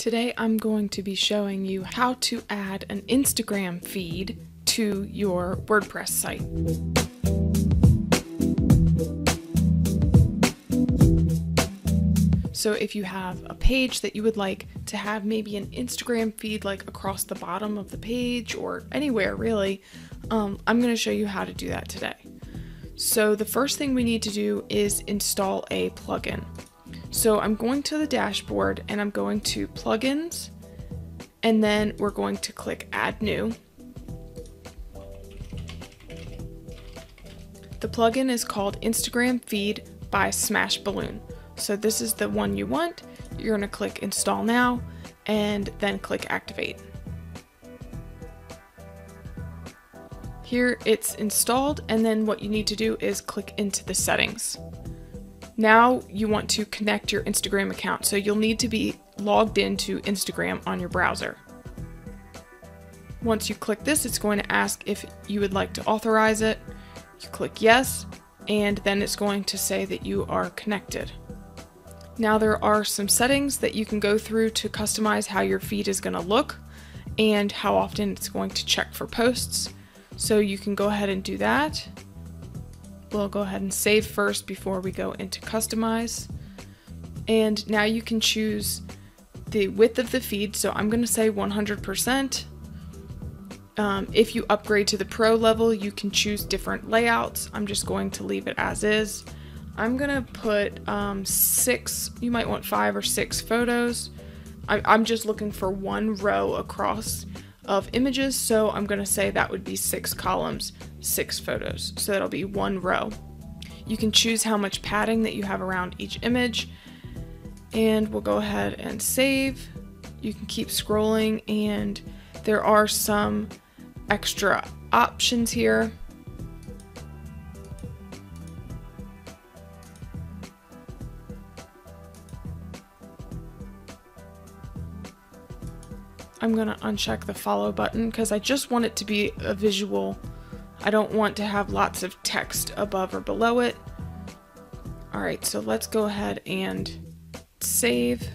Today I'm going to be showing you how to add an Instagram feed to your WordPress site. So if you have a page that you would like to have maybe an Instagram feed like across the bottom of the page or anywhere really, I'm going to show you how to do that today. So the first thing we need to do is install a plugin. So I'm going to the dashboard and I'm going to plugins, and then we're going to click add new. The plugin is called Instagram Feed by Smashballoon. So this is the one you want. You're going to click install now and then click activate. Here it's installed, and then what you need to do is click into the settings. Now you want to connect your Instagram account, so you'll need to be logged into Instagram on your browser. Once you click this, it's going to ask if you would like to authorize it. You click yes, and then it's going to say that you are connected. Now there are some settings that you can go through to customize how your feed is going to look and how often it's going to check for posts. So you can go ahead and do that. We'll go ahead and save first before we go into customize. And now you can choose the width of the feed. So I'm going to say 100%. If you upgrade to the pro level, you can choose different layouts. I'm just going to leave it as is. I'm going to put 6, you might want 5 or 6 photos. I'm just looking for one row across of images, so I'm going to say that would be 6 columns, 6 photos, so that'll be one row. You can choose how much padding that you have around each image, and we'll go ahead and save. You can keep scrolling, and there are some extra options here. I'm going to uncheck the follow button because I just want it to be a visual. I don't want to have lots of text above or below it. Alright, so let's go ahead and save.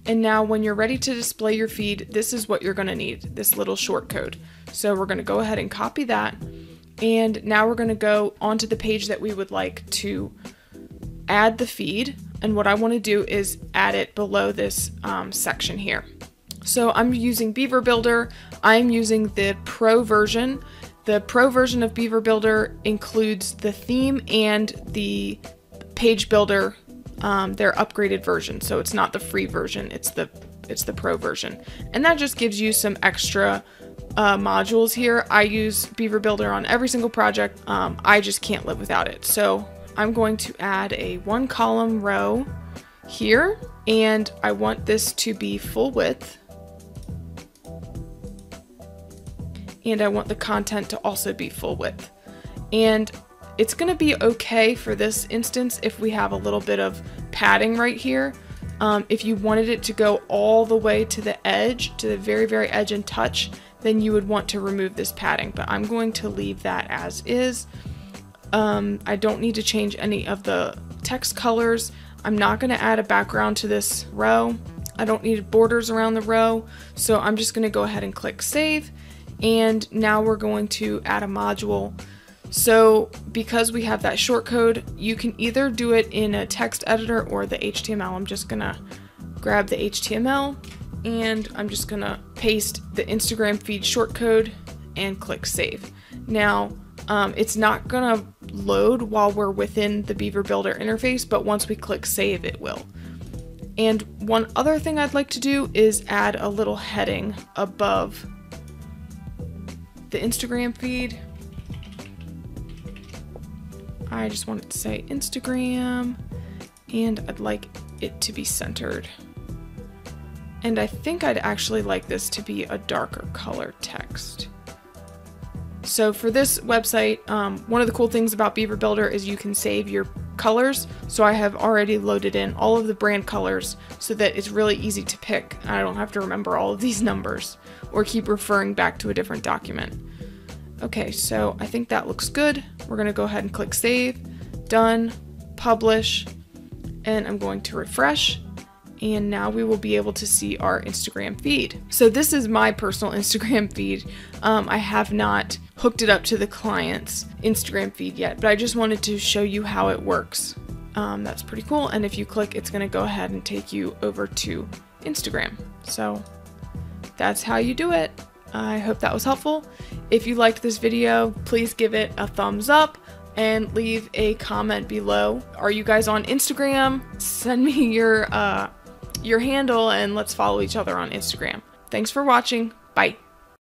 And now when you're ready to display your feed, this is what you're going to need, this little short code. So we're going to go ahead and copy that. And now we're going to go onto the page that we would like to add the feed. And what I want to do is add it below this section here. So I'm using Beaver Builder. I'm using the Pro version. The Pro version of Beaver Builder includes the theme and the page builder, their upgraded version. So it's not the free version, it's the Pro version. And that just gives you some extra modules here. I use Beaver Builder on every single project. I just can't live without it. So I'm going to add a 1 column row here, and I want this to be full width. And I want the content to also be full width. And it's going to be okay for this instance if we have a little bit of padding right here. If you wanted it to go all the way to the edge, to the very, very edge and touch, then you would want to remove this padding. But I'm going to leave that as is. I don't need to change any of the text colors. I'm not going to add a background to this row. I don't need borders around the row. So I'm just going to go ahead and click save. And now we're going to add a module. So because we have that shortcode, you can either do it in a text editor or the HTML. I'm just gonna grab the HTML and I'm just gonna paste the Instagram feed shortcode and click save. Now, it's not gonna load while we're within the Beaver Builder interface, but once we click save, it will. And one other thing I'd like to do is add a little heading above the Instagram feed. I just want it to say Instagram, and I'd like it to be centered. And I think I'd actually like this to be a darker color text. So for this website, one of the cool things about Beaver Builder is you can save your colors. So I have already loaded in all of the brand colors so that it's really easy to pick. I don't have to remember all of these numbers or keep referring back to a different document. Okay, so I think that looks good. We're going to go ahead and click save, done, publish, and I'm going to refresh. And now we will be able to see our Instagram feed. So this is my personal Instagram feed. I have not hooked it up to the client's Instagram feed yet, but I just wanted to show you how it works. That's pretty cool. And if you click, it's going to go ahead and take you over to Instagram. So that's how you do it. I hope that was helpful. If you liked this video, please give it a thumbs up and leave a comment below. Are you guys on Instagram? Send me your handle and let's follow each other on Instagram. Thanks for watching. Bye.